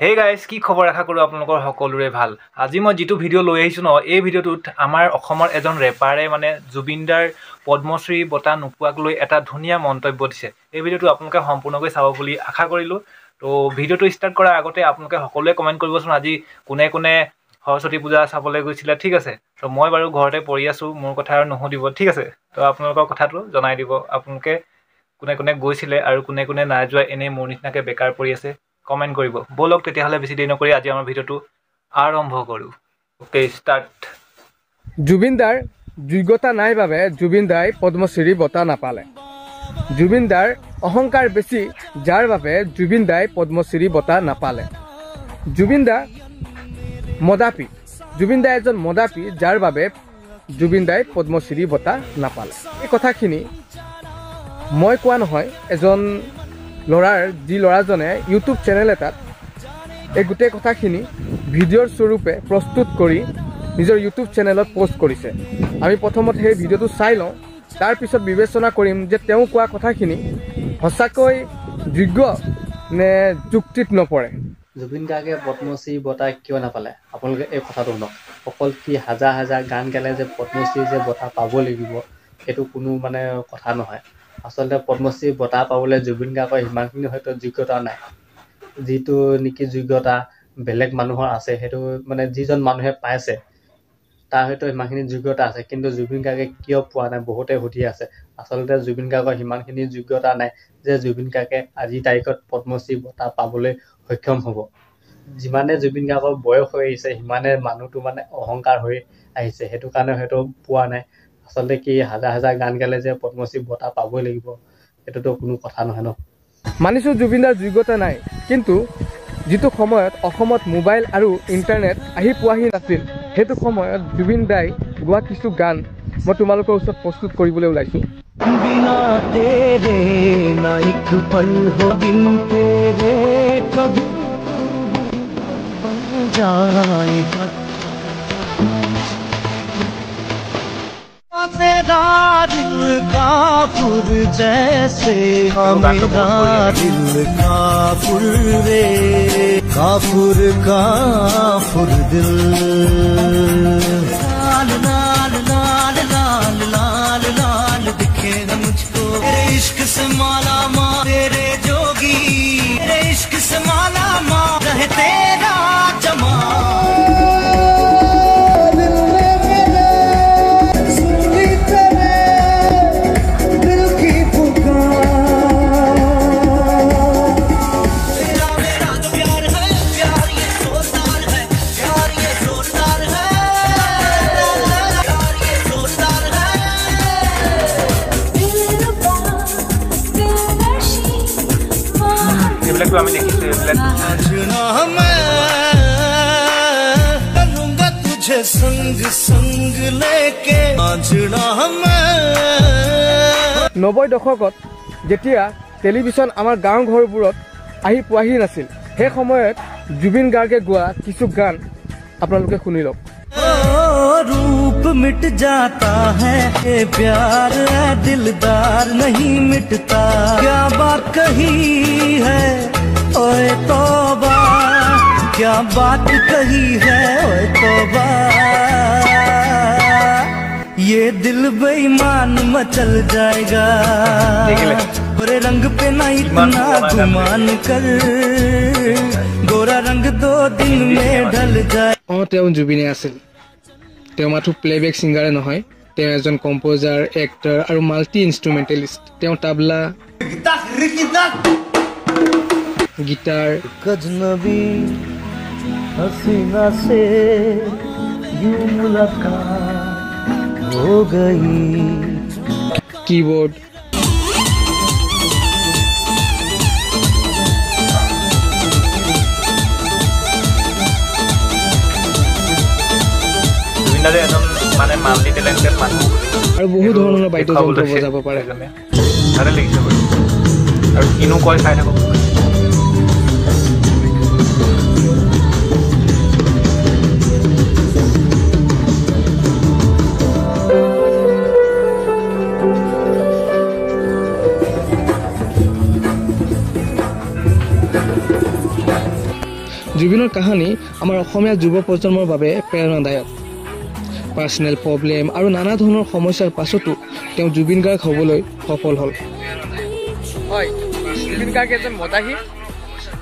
Hey guys, কি খবৰ আশা কৰো আপোনালোকৰ সকলোৰে ভাল। আজি মই যেটো ভিডিও লৈ আহিছো ন, এই ভিডিওটোত আমাৰ অসমৰ এজন ৰেপাৰে মানে জুবিনদাৰ পদ্মশ্ৰী বঁটা নোপোৱাক লৈ এটা ধুনীয়া মন্তব্য দিছে। এই ভিডিওটো আপোনালোকে সম্পূৰ্ণকৈ চাব বুলি আশা কৰিলো। তো ভিডিওটো ষ্টাৰ্ট কৰাৰ আগতে আপোনালোকে সকলোৱে কমেন্ট কৰিবচোন আজি কোনে কোনে সৰস্বতী পূজা চাবলৈ গৈছিল, ঠিক আছে? তো মই বাৰু ঘৰতে পৰি আছো, মোৰ কথা আৰু নুশুধিব, ঠিক আছে? তো আপোনালোকৰ কথাটো জনাই দিব, আপোনালোকে কোনে কোনে গৈছিলে আৰু কোনে কোনে নাই যোৱা এনে মোৰ নিচিনাকৈ বেকাৰ পৰি আছে কমেন্ট কৰিব। বলক তেতিয়াহ'লে বেছি দেৰি নকৰি আজি আমাৰ ভিডিওটো আৰম্ভ কৰো। Okay start. জুবিনদাৰ যোগ্যতা নাই বাবে জুবিনদাই পদ্মশ্ৰী বঁটা নাপালে। জুবিনদাৰ অহংকাৰ বেছি, যাৰ বাবে জুবিনদাই পদ্মশ্ৰী বঁটা নাপালে। জুবিনদা মদাপী, জুবিনদা এজন মদাপী, যাৰ বাবে জুবিনদাই পদ্মশ্ৰী বঁটা নাপালে। এই কথাখিনি মই কোৱা নহয়, এজন ল'ৰাৰ যি ল'ৰাজনে ইউটিউব চেনেল এটাত এই গোটেই কথাখিনি ভিডিঅ'ৰ স্বৰূপে প্ৰস্তুত কৰি নিজৰ ইউটিউব চেনেলত পোষ্ট কৰিছে। আমি প্ৰথমত সেই ভিডিঅ'টো চাই লওঁ, তাৰপিছত বিবেচনা কৰিম যে তেওঁ কোৱা কথাখিনি সঁচাকৈ যোগ্য নে যুক্তিত নপৰে। জুবিন গাৰ্গে পদ্মশ্ৰী বঁটা কিয় নাপালে? আপোনালোকে এই কথাটো শুনক। অকল কি হাজাৰ হাজাৰ গান গালে যে পদ্মশ্ৰী যে বঁটা পাব লাগিব সেইটো কোনো কথা নহয়। আচলতে পদ্মশ্ৰী বঁটা পাবলৈ জুবিন গাৰ্গৰ সিমানখিনি হয়তো যোগ্যতা নাই। যিটো নেকি যোগ্যতা বেলেগ মানুহৰ আছে, সেইটো যিজন মানুহে পাইছে তাৰ হয়তো সিমানখিনি যোগ্যতা আছে, কিন্তু জুবিন গাৰ্গে কিয় পোৱা নাই বহুতে সুধি আছে। আচলতে জুবিন গাৰ্গৰ সিমানখিনি যোগ্যতা নাই যে জুবিন গাৰ্গে আজিৰ তাৰিখত পদ্মশ্ৰী বঁটা পাবলৈ সক্ষম হ'ব। যিমানে জুবিন গাৰ্গৰ বয়স হৈ আহিছে সিমানে মানুহটো অহংকাৰ হৈ আহিছে, সেইটো কাৰণে হয়তো পোৱা নাই। আচলতে কি হাজাৰ হাজাৰ গান গালে যে পদ্মশ্ৰী বঁটা পাবই লাগিব সেইটোতো কোনো কথা নহয় ন। মানিছোঁ জুবিনদাৰ যোগ্যতা নাই, কিন্তু যিটো সময়ত অসমত মোবাইল আৰু ইণ্টাৰনেট আহি পোৱাহি নাছিল, সেইটো সময়ত জুবিনদাই গোৱা কিছু গান মই তোমালোকৰ ওচৰত প্ৰস্তুত কৰিবলৈ ওলাইছোঁ। बिना तेरे ना एक पल हो बिन तेरे कभी जाएगा तेरा दिल काफुर जैसे मेरा दिल काफुर रे काफुर काफुर दिल लाल लाल लाल लाल लाल लाल दिखेगा मुझको तेरे इश्क से माला माल तेरे जोगी तेरे इश्क से माला माल रहे तेरा जमाल। আমি দেখিছো तुझे संग संग लेके 90 দশকত যেতিয়া টেলিভিছন আমাৰ গাঁও ঘৰবোৰত আহি পোৱাহি নাছিল, সেই সময়ত জুবিন গাৰ্গে গোৱা কিছু গান আপোনালোকে শুনি লওক। रूप मिट जाता है ये प्यार है दिलदार नहीं मिटता क्या बात कही है ओए तौबा क्या बात कही है ओए तौबा ये दिल बेईमान मचल जाएगा गोरे रंग पे ना इतना गुमान कर गोरा रंग 2 दिन में ढल जाए। তেওঁ জুবিনে আছিল। তেওঁ মাথো প্লেবেক ছিংগাৰে নহয়, তেওঁ এজন কম্প'জাৰ, এক্টৰ আৰু মাল্টি ইনষ্ট্ৰুমেণ্টেলিষ্ট। তেওঁ তাবলা, গিটাৰ, गजनबी हसीना से यूं मुलाकात हो गई কিবৰ্ড, জুবিনদাৰে এজন মাল্টি টেলেণ্টেড মানুহ আৰু বহু ধৰণৰ বাদ্যযন্ত্ৰ বজাব পাৰে। ভালে লাগিছে বাৰু, আৰু কিনো কয় চাই থাকক। জুবিনৰ কাহিনী আমাৰ অসমীয়া যুৱ প্ৰজন্মৰ বাবে প্ৰেৰণাদায়ক। পাৰ্চনেল প্ৰব্লেম আৰু নানা ধৰণৰ সমস্যাৰ পাছতো তেওঁ জুবিন গাৰ্গ হ'বলৈ সফল হ'ল। হয়, জুবিন গাৰ্গ এজন মদাহী।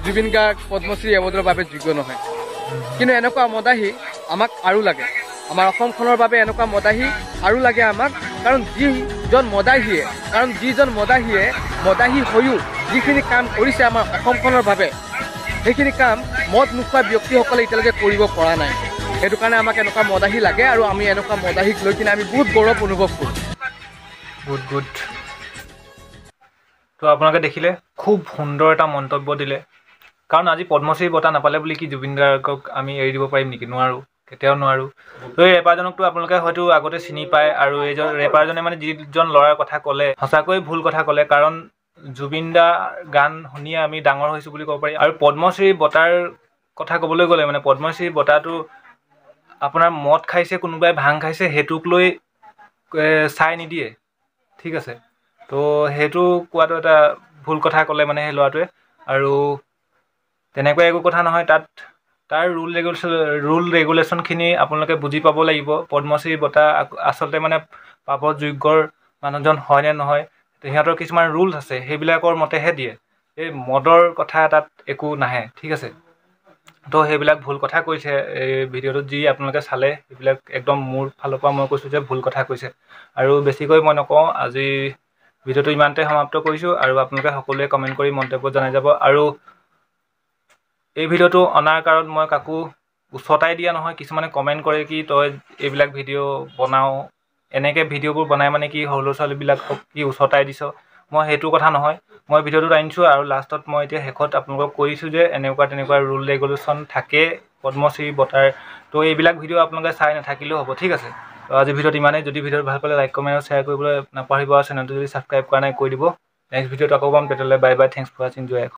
জুবিন গাৰ্গ পদ্মশ্ৰী এৱাৰ্ডৰ বাবে যোগ্য নহয়, কিন্তু এনেকুৱা মদাহী আমাক আৰু লাগে। আমাৰ অসমখনৰ বাবে এনেকুৱা মদাহী আৰু লাগে আমাক, কাৰণ যিজন মদাহীয়ে মদাহী হৈও যিখিনি কাম কৰিছে আমাৰ অসমখনৰ বাবে, সেইখিনি কাম মদ নোখোৱা ব্যক্তিসকলে এতিয়ালৈকে কৰিব পৰা নাই। সেইটো কাৰণে আমাক এনেকুৱা মদাহী লাগে, আৰু আমি এনেকুৱা মদাহীক লৈ কিনে আমি বহুত গৌৰৱ অনুভৱ কৰোঁ। গুড। তো আপোনালোকে দেখিলে খুব সুন্দৰ এটা মন্তব্য দিলে। কাৰণ আজি পদ্মশ্ৰী বঁটা নাপালে বুলি কি জুবিন গাৰ্গক আমি এৰি দিব পাৰিম নেকি? নোৱাৰোঁ, কেতিয়াও নোৱাৰোঁ। তো এই ৰেপাৰজনকতো আপোনালোকে হয়তো আগতে চিনি পায়, আৰু এইজন ৰেপাৰজনে মানে যিজন ল'ৰাৰ কথা ক'লে সঁচাকৈ ভুল কথা ক'লে। কাৰণ জুবিন দাৰ গান শুনিয়ে আমি ডাঙৰ হৈছোঁ বুলি ক'ব পাৰি। আৰু পদ্মশ্ৰী বঁটাৰ কথা ক'বলৈ গ'লে মানে পদ্মশ্ৰী বঁটাটো আপোনাৰ মদ খাইছে, কোনোবাই ভাং খাইছে, সেইটোক লৈ চাই নিদিয়ে, ঠিক আছে। তো সেইটো কোৱাটো এটা ভুল কথা ক'লে মানে সেই ল'ৰাটোৱে। আৰু তেনেকুৱা একো কথা নহয়, তাৰ ৰুল ৰেগুলেশ্যনখিনি আপোনালোকে বুজি পাব লাগিব। পদ্মশ্ৰী বঁটা আচলতে মানে পাব যোগ্যৰ মানুহজন হয় নে নহয়, সিহঁতৰ কিছুমান ৰুলছ আছে, সেইবিলাকৰ মতেহে দিয়ে। এই মদৰ কথা তাত একো নাহে, ঠিক আছে। তো সেইবিলাক ভুল কথা কৈছে এই ভিডিঅ'টোত যি আপোনালোকে চালে, সেইবিলাক একদম মোৰ ফালৰ পৰা মই কৈছোঁ যে ভুল কথা কৈছে। আৰু বেছিকৈ মই নকওঁ, আজি ভিডিঅ'টো ইমানতে সমাপ্ত কৰিছোঁ। আৰু আপোনালোকে সকলোৱে কমেণ্ট কৰি মন্তব্য জনাই যাব। আৰু এই ভিডিঅ'টো অনাৰ কাৰণ মই কাকো উচতাই দিয়া নহয়। কিছুমানে কমেণ্ট কৰে কি তই এইবিলাক ভিডিঅ' বনাও, এনেকৈ ভিডিঅ'বোৰ বনাই মানে কি সৰু ল'ৰা ছোৱালীবিলাকক কি উচতাই দিছ, মই সেইটো কথা নহয়। মই ভিডিঅ'টোত আনিছোঁ, আৰু লাষ্টত মই এতিয়া শেষত আপোনালোকক কৈছোঁ যে তেনেকুৱা ৰুল ৰেগুলেশ্যন থাকে পদ্মশ্ৰী বঁটাৰ। তো এইবিলাক ভিডিঅ' আপোনালোকে চাই নাথাকিলেও হ'ব, ঠিক আছে। তো আজি ভিডিঅ'ত ইমানেই। যদি ভিডিঅ'টো ভাল পালে লাইক কমেণ্ট আৰু শ্বেয়াৰ কৰিবলৈ নাপাহৰিব। আৰু চেনেলটো যদি ছাবস্ক্ৰাইব কৰা নাই কৰি দিব। নেক্সট ভিডিঅ'ত আকৌ পাম, তেতিয়াহ'লে বাই বাই, থেংকছ ফৰ ৱাচিং, জয়।